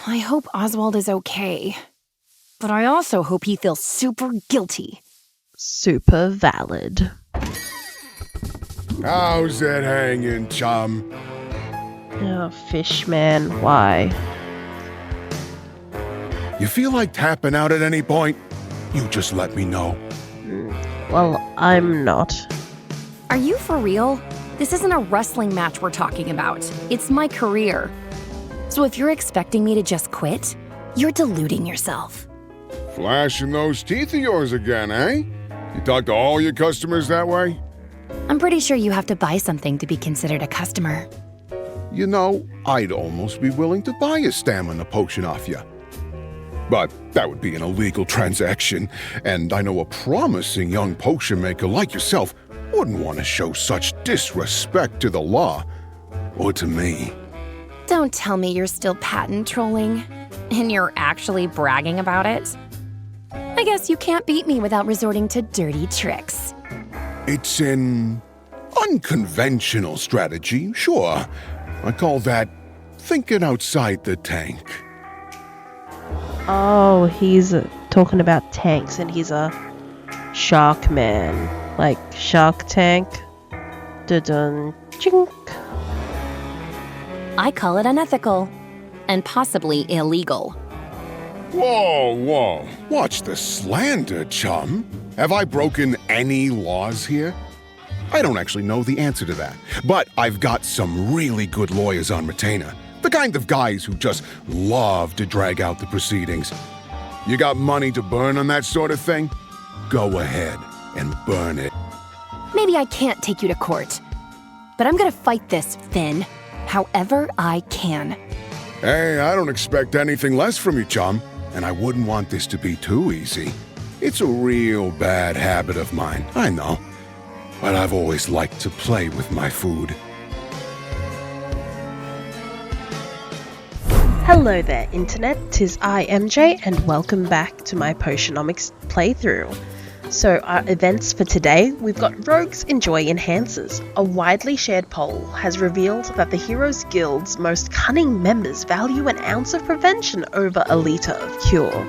I hope Oswald is okay. But I also hope he feels super guilty. Super valid. How's it hanging, chum? Oh, fish man, why? You feel like tapping out at any point? You just let me know. Well, I'm not. Are you for real? This isn't a wrestling match we're talking about. It's my career. So if you're expecting me to just quit, you're deluding yourself. Flashing those teeth of yours again, eh? You talk to all your customers that way? I'm pretty sure you have to buy something to be considered a customer. You know, I'd almost be willing to buy a stamina potion off you. But that would be an illegal transaction, and I know a promising young potion maker like yourself wouldn't want to show such disrespect to the law, or to me. Don't tell me you're still patent trolling, and you're actually bragging about it. I guess you can't beat me without resorting to dirty tricks. It's an unconventional strategy, sure. I call that thinking outside the tank. Oh, he's talking about tanks and he's a shark man. Like Shark Tank. Dun chink. I call it unethical, and possibly illegal. Whoa. Watch the slander, chum. Have I broken any laws here? I don't actually know the answer to that, but I've got some really good lawyers on retainer. The kind of guys who just love to drag out the proceedings. You got money to burn on that sort of thing? Go ahead and burn it. Maybe I can't take you to court, but I'm gonna fight this, Finn, however I can. Hey, I don't expect anything less from you, chum, and I wouldn't want this to be too easy. It's a real bad habit of mine, I know, but I've always liked to play with my food. Hello there, Internet. 'Tis I, MJ, and welcome back to my Potionomics playthrough. So our events for today, we've got Rogues Enjoy Enhancers. A widely shared poll has revealed that the Heroes Guild's most cunning members value an ounce of prevention over a litre of cure.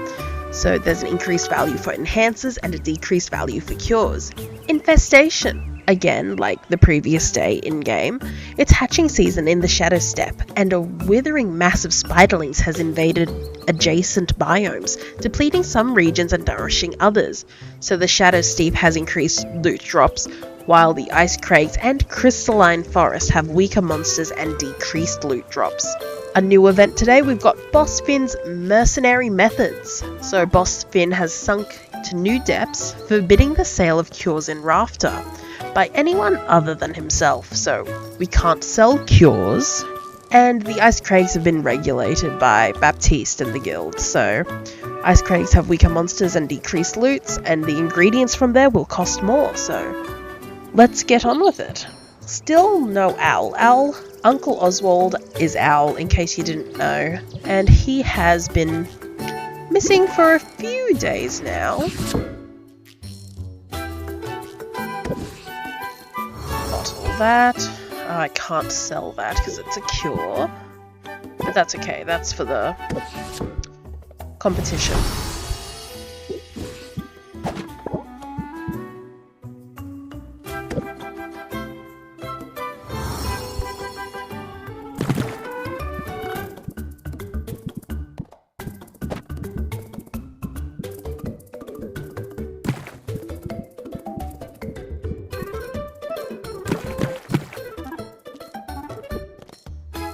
So there's an increased value for enhancers and a decreased value for cures. Infestation. Again, like the previous day in-game, it's hatching season in the Shadow Steppe, and a withering mass of spiderlings has invaded adjacent biomes, depleting some regions and nourishing others. So the Shadow Steppe has increased loot drops, while the Ice Crags and Crystalline Forest have weaker monsters and decreased loot drops. A new event today, we've got Boss Finn's Mercenary Methods. So Boss Finn has sunk to new depths, forbidding the sale of cures in Rafter by anyone other than himself, so we can't sell cures, and the Ice Crags have been regulated by Baptise and the guild, so Ice Crags have weaker monsters and decreased loots, and the ingredients from there will cost more, so let's get on with it. Still no Owl. Uncle Oswald is Owl, in case you didn't know, and he has been missing for a few days now. That. I can't sell that because it's a cure. But that's okay, that's for the competition.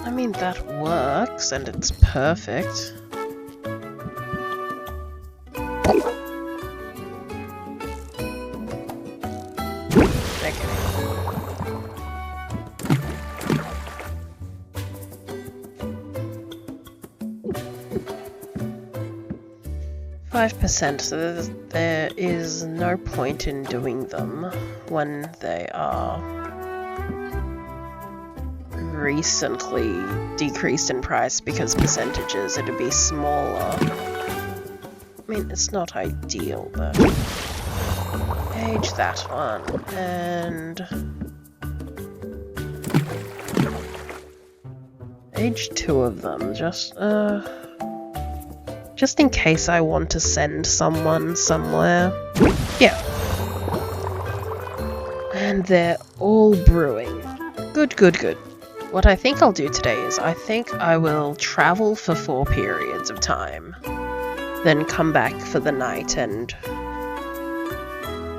I mean, that works, and it's perfect. Okay. 5%, so there is no point in doing them when they are recently decreased in price, because percentages it'd be smaller. I mean, it's not ideal, but age that one, and age 2 of them, just Just in case I want to send someone somewhere. Yeah. And they're all brewing. Good, good, good. What I think I'll do today is I think I will travel for 4 periods of time. Then come back for the night and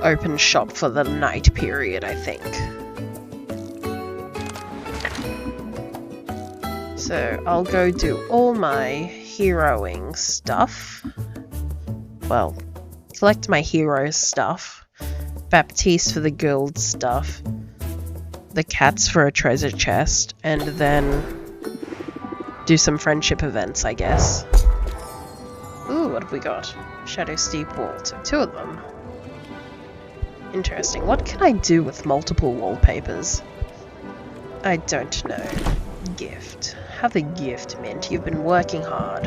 open shop for the night period, I think. So I'll go do all my heroing stuff. Well, collect my hero stuff. Baptise for the guild stuff. The cats for a treasure chest. And then do some friendship events, I guess. Ooh, what have we got? Shadow Steep Wall. 2 of them. Interesting. What can I do with multiple wallpapers? I don't know. Gift. Have a gift, Mint. You've been working hard.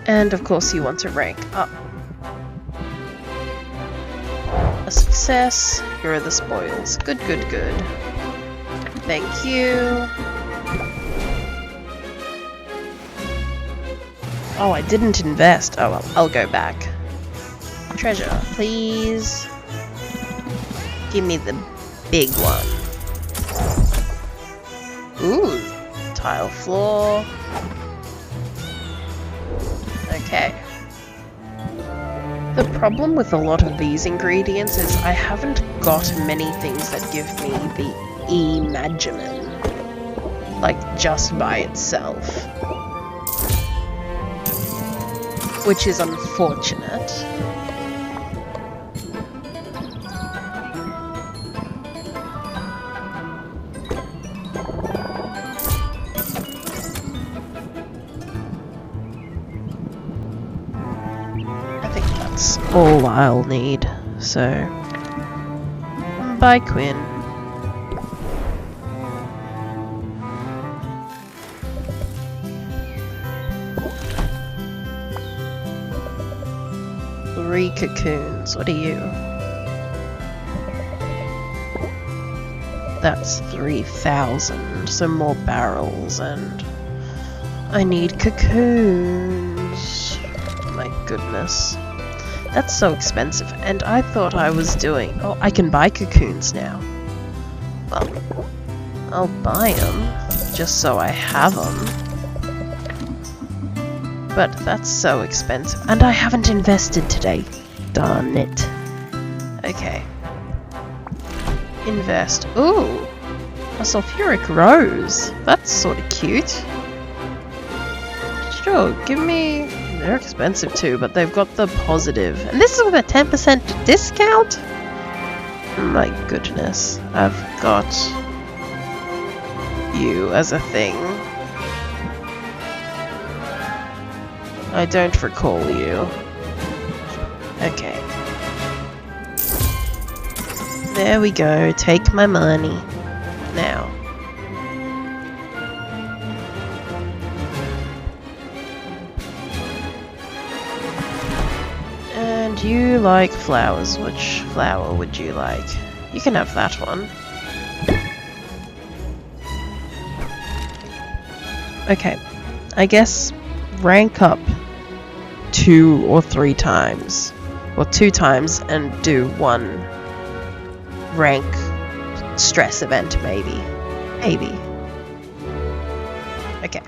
And of course you want to rank up. A success. Here are the spoils. Good, good, good. Thank you. Oh, I didn't invest. Oh well, I'll go back. Treasure, please. Give me the big one. Ooh, tile floor. Okay. The problem with a lot of these ingredients is I haven't got many things that give me the E-Magimen. Like, just by itself. Which is unfortunate. I think that's all I'll need, so... Bye, Quinn. Three cocoons. What are you? That's 3,000. Some more barrels, and I need cocoons. My goodness. That's so expensive, and I thought I was doing... Oh, I can buy cocoons now. Well, I'll buy them, just so I have them. But that's so expensive, and I haven't invested today. Darn it. Okay. Invest. Ooh! A sulfuric rose. That's sort of cute. Sure, give me... They're expensive too, but they've got the positive. And this is with a 10% discount? My goodness. I've got... you as a thing. I don't recall you. Okay. There we go. Take my money. Now. And you like flowers. Which flower would you like? You can have that one. Okay. I guess rank up 2 or 3 times. Or 2 times and do 1 rank stress event, maybe. Maybe. Okay.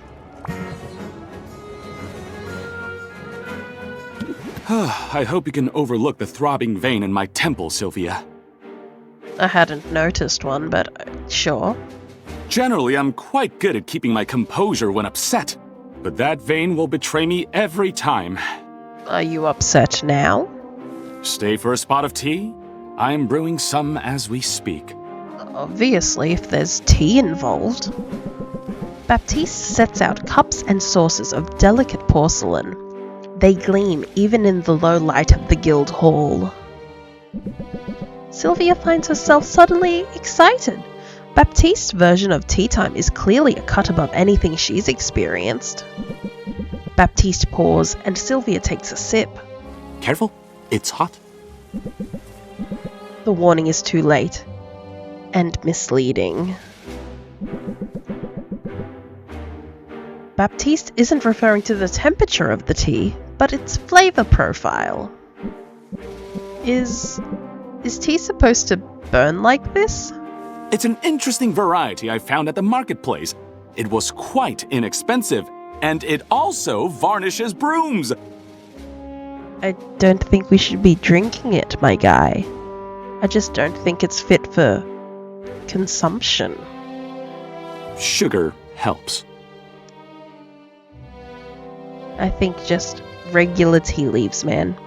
I hope you can overlook the throbbing vein in my temple, Sylvia. I hadn't noticed one, but sure. Generally, I'm quite good at keeping my composure when upset, but that vein will betray me every time. Are you upset now? Stay for a spot of tea? I'm brewing some as we speak. Obviously, if there's tea involved. Baptise sets out cups and saucers of delicate porcelain. They gleam even in the low light of the guild hall. Sylvia finds herself suddenly excited. Baptiste's version of tea time is clearly a cut above anything she's experienced. Baptiste pours, and Sylvia takes a sip. Careful, it's hot. The warning is too late. And misleading. Baptiste isn't referring to the temperature of the tea, but its flavor profile. Is tea supposed to burn like this? It's an interesting variety I found at the marketplace. It was quite inexpensive, and it also varnishes brooms. I don't think we should be drinking it, my guy. I just don't think it's fit for consumption. Sugar helps. I think just regular tea leaves, man.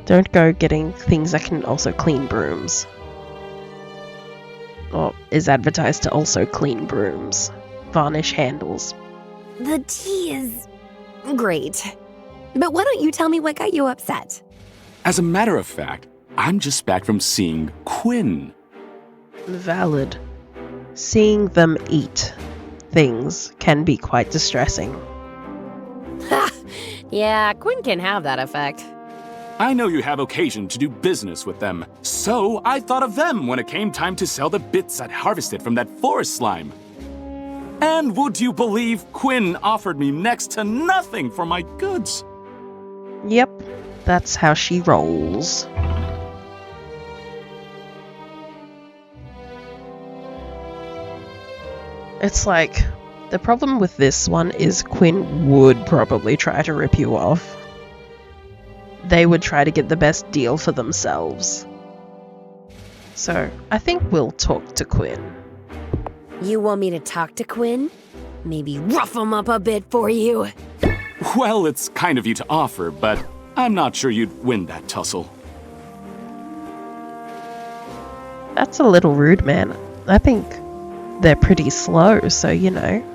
Don't go getting things that can also clean brooms. Or is advertised to also clean brooms. Varnish handles. The tea is great. But why don't you tell me what got you upset? As a matter of fact, I'm just back from seeing Quinn. Valid. Seeing them eat things can be quite distressing. Yeah, Quinn can have that effect. I know you have occasion to do business with them, so I thought of them when it came time to sell the bits I'd harvested from that forest slime. And would you believe Quinn offered me next to nothing for my goods? Yep, that's how she rolls. It's like, the problem with this one is Quinn would probably try to rip you off. They would try to get the best deal for themselves. So, I think we'll talk to Quinn. You want me to talk to Quinn? Maybe rough him up a bit for you. Well, it's kind of you to offer, but I'm not sure you'd win that tussle. That's a little rude, man. I think they're pretty slow, so you know.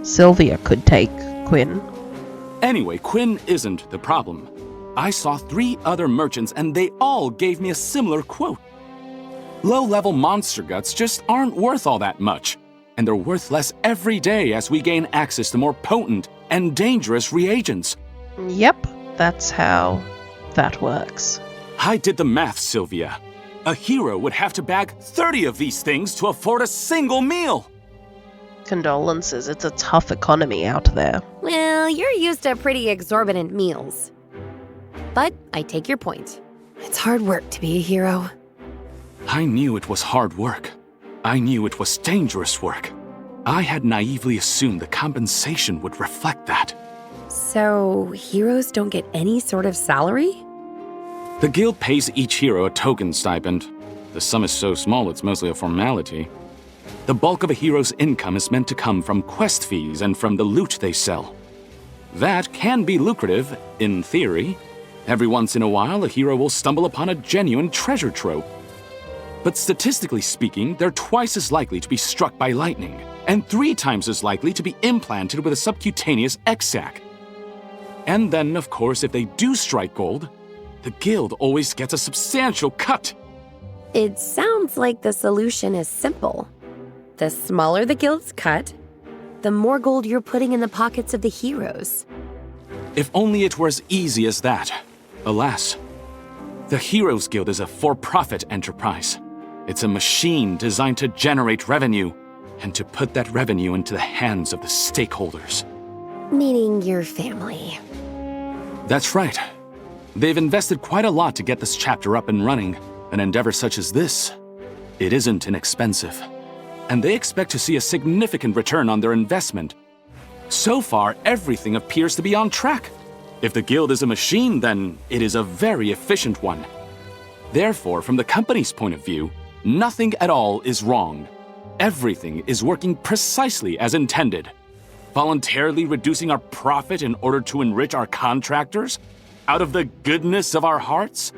Sylvia could take Quinn. Anyway, Quinn isn't the problem. I saw 3 other merchants and they all gave me a similar quote. Low-level monster guts just aren't worth all that much, and they're worth less every day as we gain access to more potent and dangerous reagents. Yep, that's how that works. I did the math, Sylvia. A hero would have to bag 30 of these things to afford a single meal. Condolences, it's a tough economy out there. Well, you're used to pretty exorbitant meals. But I take your point. It's hard work to be a hero. I knew it was hard work. I knew it was dangerous work. I had naively assumed the compensation would reflect that. So, heroes don't get any sort of salary? The guild pays each hero a token stipend. The sum is so small it's mostly a formality. The bulk of a hero's income is meant to come from quest fees and from the loot they sell. That can be lucrative, in theory. Every once in a while, a hero will stumble upon a genuine treasure trove. But statistically speaking, they're twice as likely to be struck by lightning, and 3 times as likely to be implanted with a subcutaneous X-sac. And then, of course, if they do strike gold, the guild always gets a substantial cut. It sounds like the solution is simple. The smaller the guild's cut, the more gold you're putting in the pockets of the heroes. If only it were as easy as that. Alas, the Heroes Guild is a for-profit enterprise. It's a machine designed to generate revenue and to put that revenue into the hands of the stakeholders. Meaning your family. That's right. They've invested quite a lot to get this chapter up and running. An endeavor such as this, it isn't inexpensive. And they expect to see a significant return on their investment. So far, everything appears to be on track. If the guild is a machine, then it is a very efficient one. Therefore, from the company's point of view, nothing at all is wrong. Everything is working precisely as intended. Voluntarily reducing our profit in order to enrich our contractors? Out of the goodness of our hearts?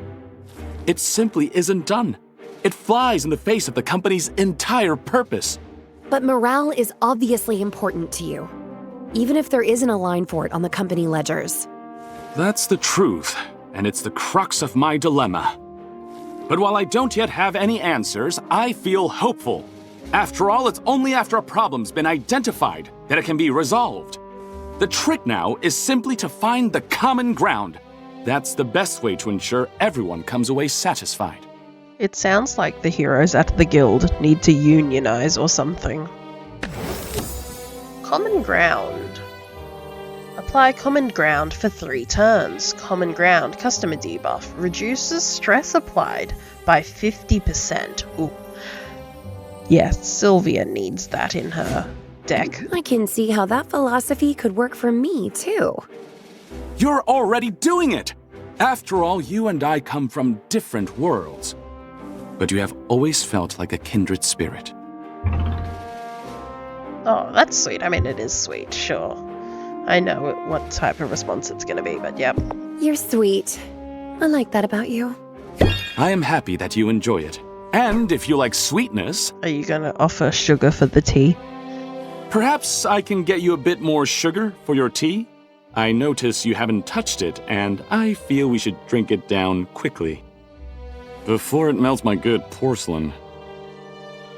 It simply isn't done. It flies in the face of the company's entire purpose. But morale is obviously important to you, even if there isn't a line for it on the company ledgers. That's the truth, and it's the crux of my dilemma. But while I don't yet have any answers, I feel hopeful. After all, it's only after a problem's been identified that it can be resolved. The trick now is simply to find the common ground. That's the best way to ensure everyone comes away satisfied. It sounds like the heroes at the guild need to unionize or something. Common ground. Apply Common Ground for 3 turns. Common Ground customer debuff reduces stress applied by 50%. Ooh. Yes, Sylvia needs that in her deck. I can see how that philosophy could work for me, too. You're already doing it! After all, you and I come from different worlds. But you have always felt like a kindred spirit. Oh, that's sweet. I mean, it is sweet, sure. I know what type of response it's going to be, but yep. You're sweet. I like that about you. I am happy that you enjoy it. And if you like sweetness... Are you going to offer sugar for the tea? Perhaps I can get you a bit more sugar for your tea? I notice you haven't touched it, and I feel we should drink it down quickly. Before it melts my good porcelain.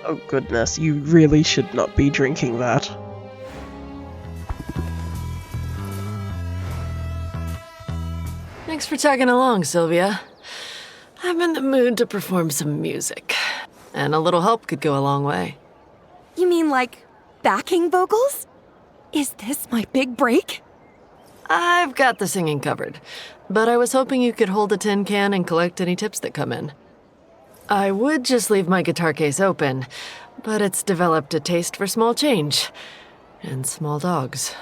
Oh goodness, you really should not be drinking that. Thanks for tagging along, Sylvia. I'm in the mood to perform some music, and a little help could go a long way. You mean like backing vocals? Is this my big break? I've got the singing covered, but I was hoping you could hold a tin can and collect any tips that come in. I would just leave my guitar case open, but it's developed a taste for small change and small dogs.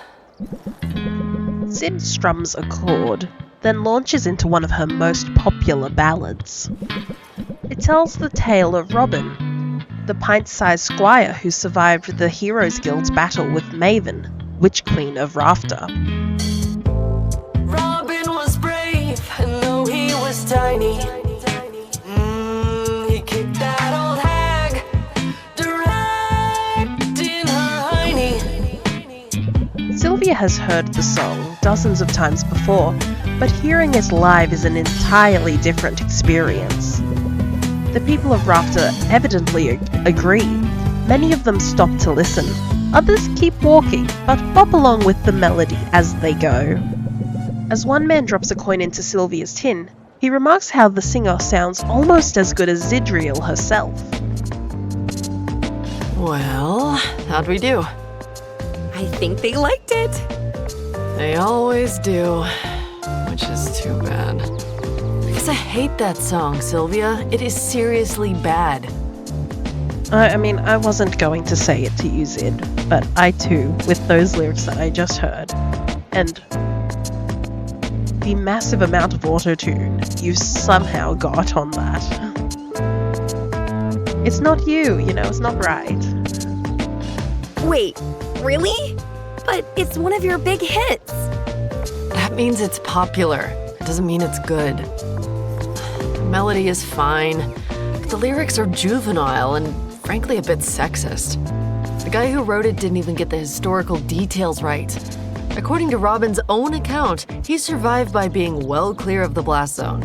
Sid strums a chord, then launches into one of her most popular ballads. It tells the tale of Robin, the pint-sized squire who survived the Heroes Guild's battle with Maven, Witch Queen of Rafter. Robin was brave, and though he was tiny, he kicked that old hag direct in her hiney. Sylvia has heard the song dozens of times before, but hearing it live is an entirely different experience. The people of Rafter evidently agree. Many of them stop to listen. Others keep walking, but bop along with the melody as they go. As one man drops a coin into Sylvia's tin, he remarks how the singer sounds almost as good as Zidriel herself. Well, how'd we do? I think they liked it. They always do, which is too bad. Because I hate that song, Sylvia. It is seriously bad. I mean, I wasn't going to say it to you, Zid, but I too, with those lyrics that I just heard, and the massive amount of auto-tune you somehow got on that. It's not you, it's not right. Wait, really? But it's one of your big hits. That means it's popular. It doesn't mean it's good. The melody is fine, but the lyrics are juvenile and frankly a bit sexist. The guy who wrote it didn't even get the historical details right. According to Robin's own account, he survived by being well clear of the blast zone.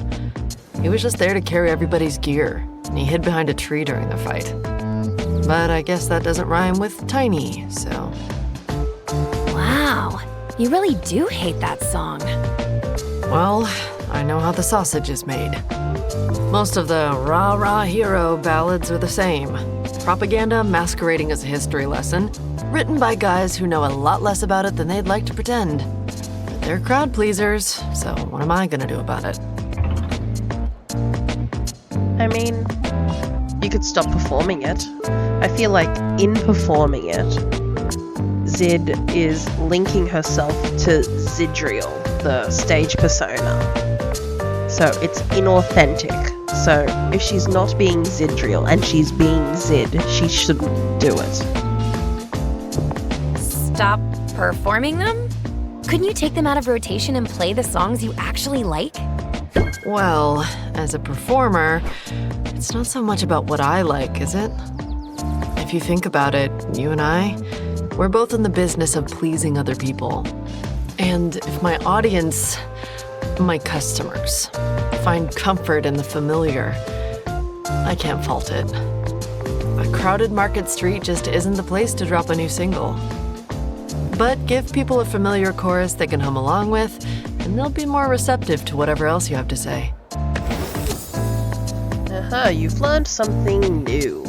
He was just there to carry everybody's gear, and he hid behind a tree during the fight. But I guess that doesn't rhyme with tiny, so... Wow, you really do hate that song. Well, I know how the sausage is made. Most of the rah-rah hero ballads are the same. Propaganda masquerading as a history lesson, written by guys who know a lot less about it than they'd like to pretend. But they're crowd pleasers, so what am I gonna do about it? I mean, you could stop performing it. I feel like in performing it, Zid is linking herself to Zidriel, the stage persona. So it's inauthentic. So if she's not being Zidriel and she's being Zid, she shouldn't do it. Stop performing them? Couldn't you take them out of rotation and play the songs you actually like? Well, as a performer, it's not so much about what I like, is it? If you think about it, you and I, we're both in the business of pleasing other people. And if my audience, my customers, find comfort in the familiar, I can't fault it. A crowded market street just isn't the place to drop a new single. But give people a familiar chorus they can hum along with, and they'll be more receptive to whatever else you have to say. You've learned something new.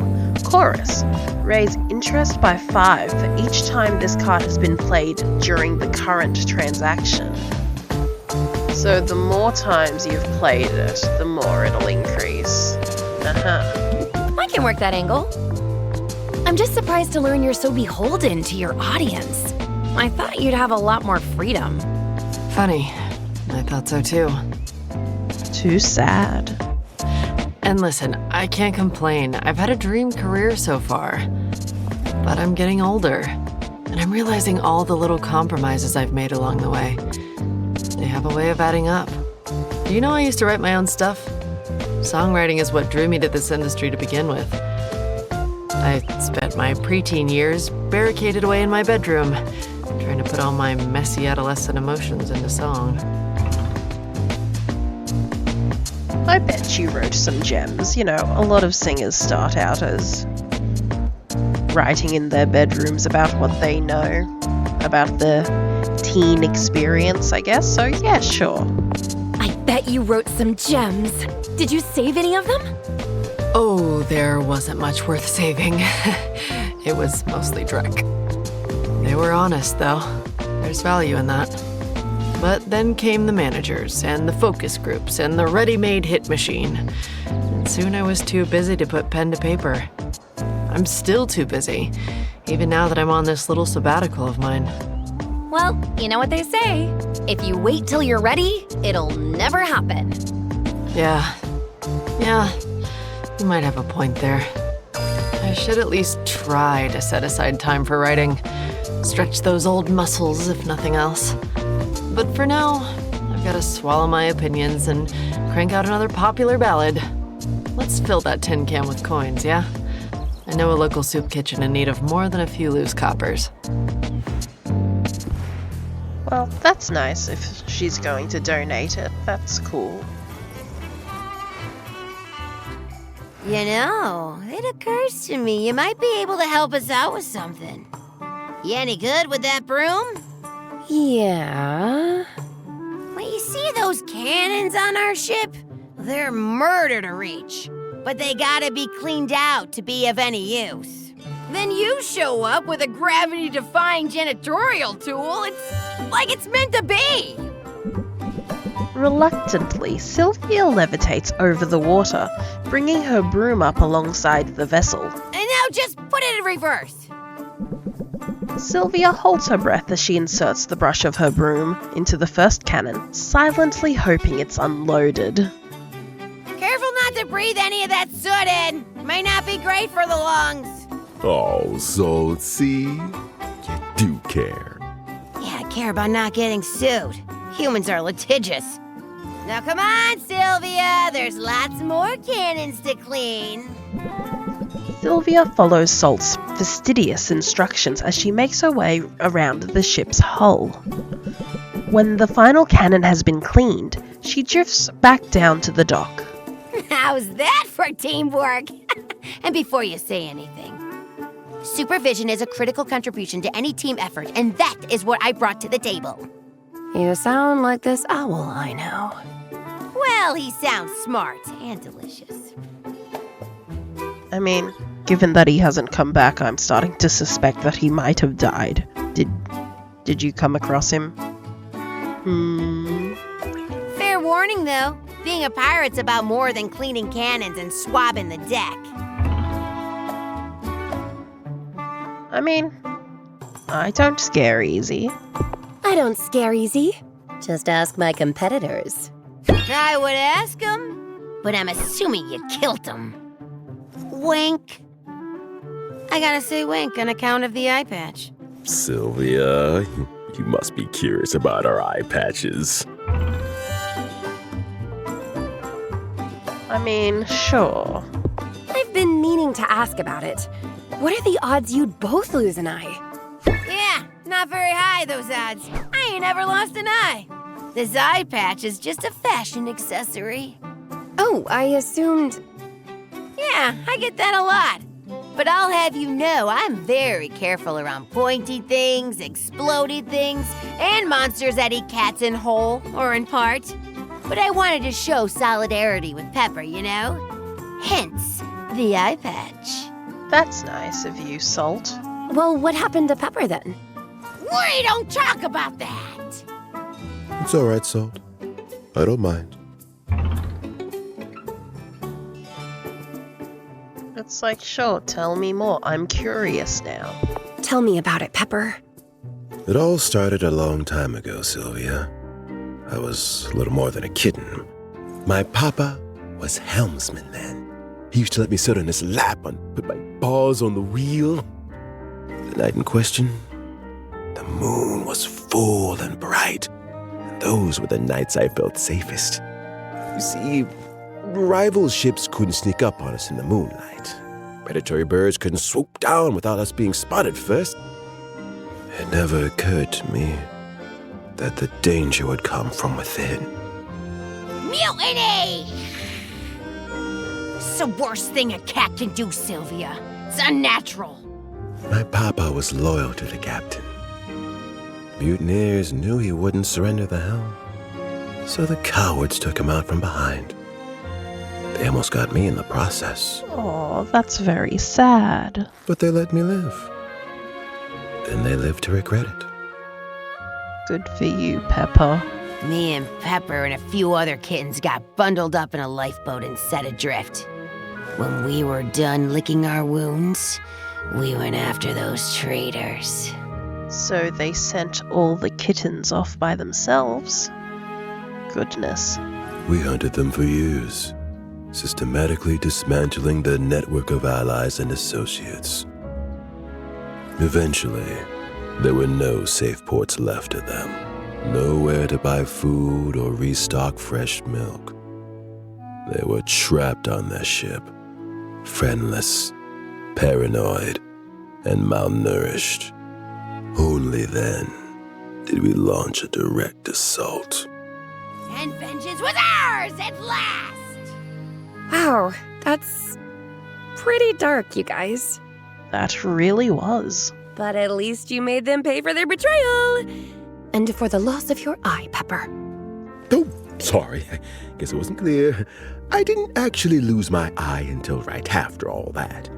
chorus. Raise interest by 5 for each time this card has been played during the current transaction. So the more times you've played it, the more it'll increase. I can work that angle. I'm just surprised to learn you're so beholden to your audience. I thought you'd have a lot more freedom. Funny. I thought so too. Too sad. And listen, I can't complain. I've had a dream career so far. But I'm getting older, and I'm realizing all the little compromises I've made along the way. They have a way of adding up. Do you know I used to write my own stuff? Songwriting is what drew me to this industry to begin with. I spent my preteen years barricaded away in my bedroom, trying to put all my messy adolescent emotions into song. I bet you wrote some gems. You know, a lot of singers start out as writing in their bedrooms about what they know, about the teen experience, I guess. So yeah, sure. I bet you wrote some gems. Did you save any of them? Oh, there wasn't much worth saving. It was mostly dreck. They were honest, though. There's value in that. But then came the managers, and the focus groups, and the ready-made hit machine. And soon I was too busy to put pen to paper. I'm still too busy, even now that I'm on this little sabbatical of mine. Well, you know what they say. If you wait till you're ready, it'll never happen. Yeah, you might have a point there. I should at least try to set aside time for writing. Stretch those old muscles, if nothing else. But for now, I've got to swallow my opinions and crank out another popular ballad. Let's fill that tin can with coins, yeah? I know a local soup kitchen in need of more than a few loose coppers. Well, that's nice if she's going to donate it. That's cool. You know, it occurs to me you might be able to help us out with something. You any good with that broom? Yeah. Well, you see those cannons on our ship? They're murder to reach, but they gotta be cleaned out to be of any use. Then you show up with a gravity-defying janitorial tool. It's like it's meant to be. Reluctantly, Sylvia levitates over the water, bringing her broom up alongside the vessel. And now just put it in reverse. Sylvia holds her breath as she inserts the brush of her broom into the first cannon, silently hoping it's unloaded. Careful not to breathe any of that soot in. May not be great for the lungs. Oh, so see? You do care. Yeah, I care about not getting sued. Humans are litigious. Now come on, Sylvia. There's lots more cannons to clean. Sylvia follows Salt's fastidious instructions as she makes her way around the ship's hull. When the final cannon has been cleaned, she drifts back down to the dock. How's that for teamwork? And before you say anything, supervision is a critical contribution to any team effort, and that is what I brought to the table. You sound like this owl I know. Well, he sounds smart and delicious. I mean, given that he hasn't come back, I'm starting to suspect that he might have died. Did you come across him? Fair warning, though. Being a pirate's about more than cleaning cannons and swabbing the deck. I mean, I don't scare easy. I don't scare easy. Just ask my competitors. I would ask him, but I'm assuming you killed him. Wink. I gotta say wink on account of the eye patch. Sylvia, you must be curious about our eye patches. I mean, sure. I've been meaning to ask about it. What are the odds you'd both lose an eye? Yeah, not very high, those odds. I ain't ever lost an eye. This eye patch is just a fashion accessory. Oh, I assumed... Yeah, I get that a lot. But I'll have you know I'm very careful around pointy things, exploded things, and monsters that eat cats in whole or in part. But I wanted to show solidarity with Pepper, you know? Hence, the eye patch. That's nice of you, Salt. Well, what happened to Pepper then? We don't talk about that. It's all right, Salt. I don't mind. It's like, sure, tell me more. I'm curious now. Tell me about it, Pepper. It all started a long time ago, Sylvia. I was a little more than a kitten. My papa was helmsman then. He used to let me sit on his lap and put my paws on the wheel. The night in question, the moon was full and bright. And those were the nights I felt safest. You see, rival ships couldn't sneak up on us in the moonlight. Predatory birds couldn't swoop down without us being spotted first. It never occurred to me that the danger would come from within. Mutiny! It's the worst thing a cat can do, Sylvia. It's unnatural. My papa was loyal to the captain. Mutineers knew he wouldn't surrender the helm, so the cowards took him out from behind. They almost got me in the process. Oh, that's very sad. But they let me live. Then they lived to regret it. Good for you, Pepper. Me and Pepper and a few other kittens got bundled up in a lifeboat and set adrift. When we were done licking our wounds, we went after those traitors. So they sent all the kittens off by themselves. Goodness. We hunted them for years, systematically dismantling their network of allies and associates. Eventually, there were no safe ports left of them. Nowhere to buy food or restock fresh milk. They were trapped on their ship, friendless, paranoid, and malnourished. Only then did we launch a direct assault. And vengeance was ours at last! Wow, that's pretty dark, you guys. That really was. But at least you made them pay for their betrayal. And for the loss of your eye, Pepper. Oh, sorry. I guess it wasn't clear. I didn't actually lose my eye until right after all that.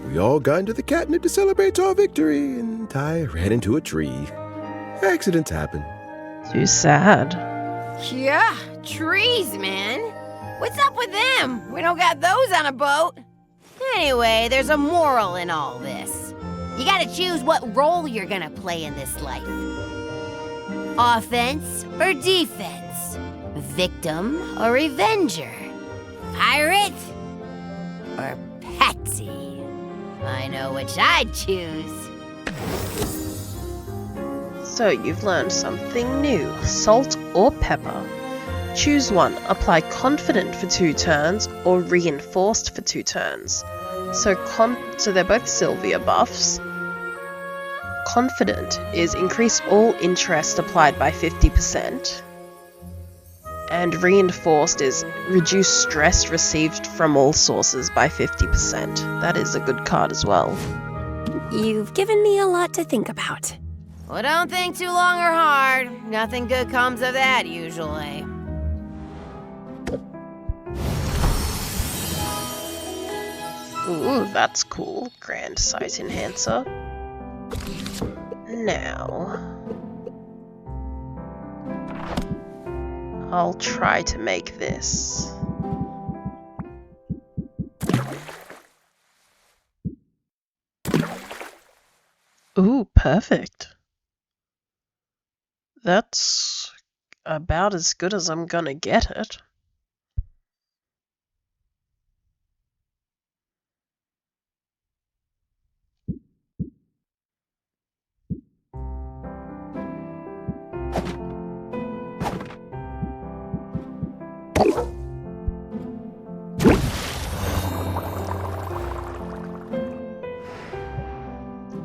We all got into the catnip to celebrate our victory, and I ran into a tree. Accidents happen. Too sad. Yeah, trees, man. What's up with them? We don't got those on a boat. Anyway, there's a moral in all this. You gotta choose what role you're gonna play in this life. Offense or defense? Victim or revenger? Pirate or patsy? I know which I'd choose. So you've learned something new. Salt or pepper. Choose one. Apply confident for 2 turns or reinforced for 2 turns. So they're both Sylvia buffs. Confident is increase all interest applied by 50%. And reinforced is reduce stress received from all sources by 50%. That is a good card as well. You've given me a lot to think about. Well, don't think too long or hard. Nothing good comes of that, usually. Ooh, that's cool. Grand sight enhancer. Now, I'll try to make this. Ooh, perfect. That's about as good as I'm gonna get it.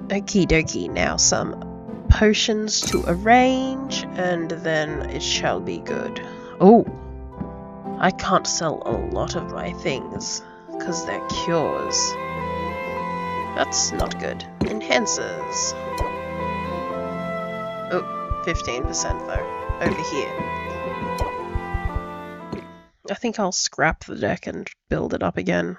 Okie dokie, now some potions to arrange, and then it shall be good. Oh, I can't sell a lot of my things, because they're cures. That's not good. Enhancers. Oh, 15% though, over here. I think I'll scrap the deck and build it up again.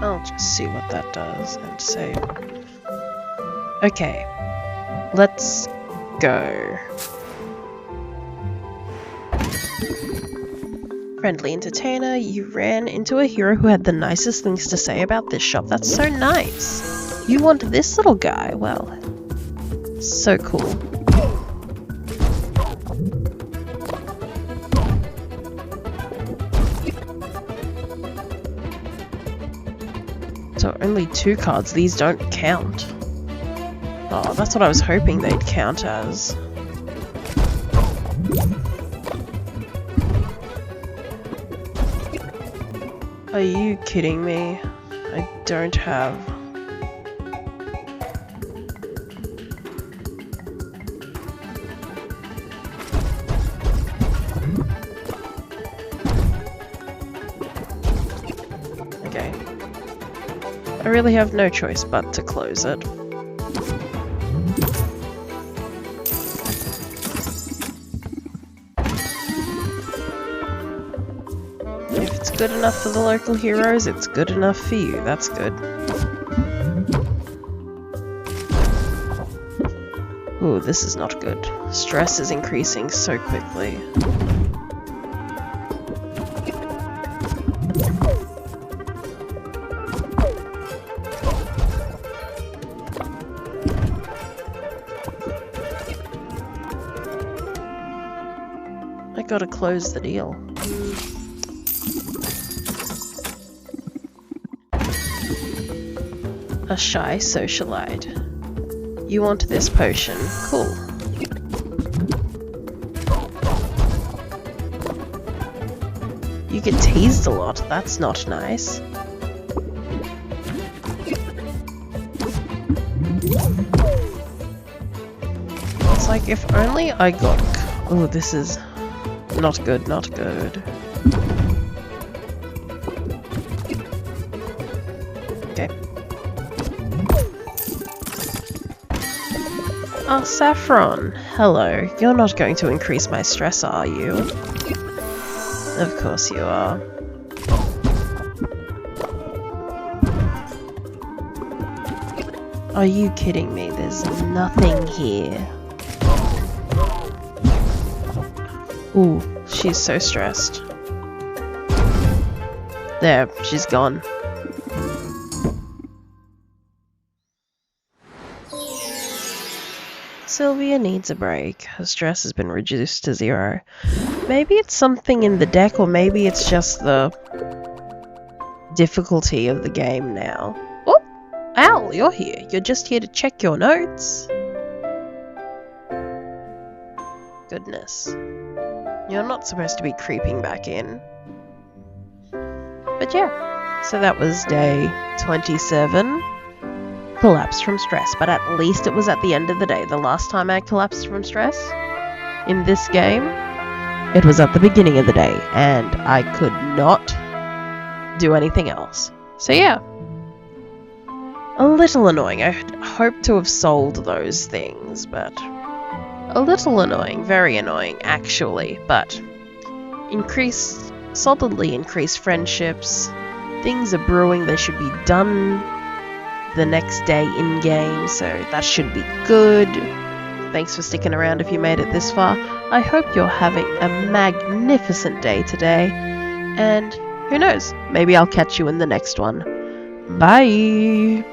I'll just see what that does and save. Okay, let's go. Friendly entertainer, you ran into a hero who had the nicest things to say about this shop. That's so nice. You want this little guy? Well, so cool. So only 2 cards, these don't count. Oh, that's what I was hoping they'd count as. Are you kidding me? I don't have... Okay. I really have no choice but to close it. If it's good enough for the local heroes, it's good enough for you. That's good. Ooh, this is not good. Stress is increasing so quickly. I gotta close the deal. A shy socialite. You want this potion? Cool. You get teased a lot, that's not nice. It's like if only I got... Oh, this is not good, not good. Okay. Oh, Saffron. Hello. You're not going to increase my stress, are you? Of course you are. Are you kidding me? There's nothing here. Ooh, she's so stressed. There, she's gone. Sylvia needs a break. Her stress has been reduced to 0. Maybe it's something in the deck, or maybe it's just the difficulty of the game now. Oh, Al, you're here. You're just here to check your notes. Goodness. You're not supposed to be creeping back in. But yeah, so that was day 27. Collapsed from stress, but at least it was at the end of the day. The last time I collapsed from stress in this game, it was at the beginning of the day, and I could not do anything else. So yeah, a little annoying. I hope to have sold those things, but a little annoying, very annoying actually, but solidly increased friendships. Things are brewing, they should be done the next day in game, so that should be good. Thanks for sticking around if you made it this far. I hope you're having a magnificent day today, and who knows, maybe I'll catch you in the next one. Bye!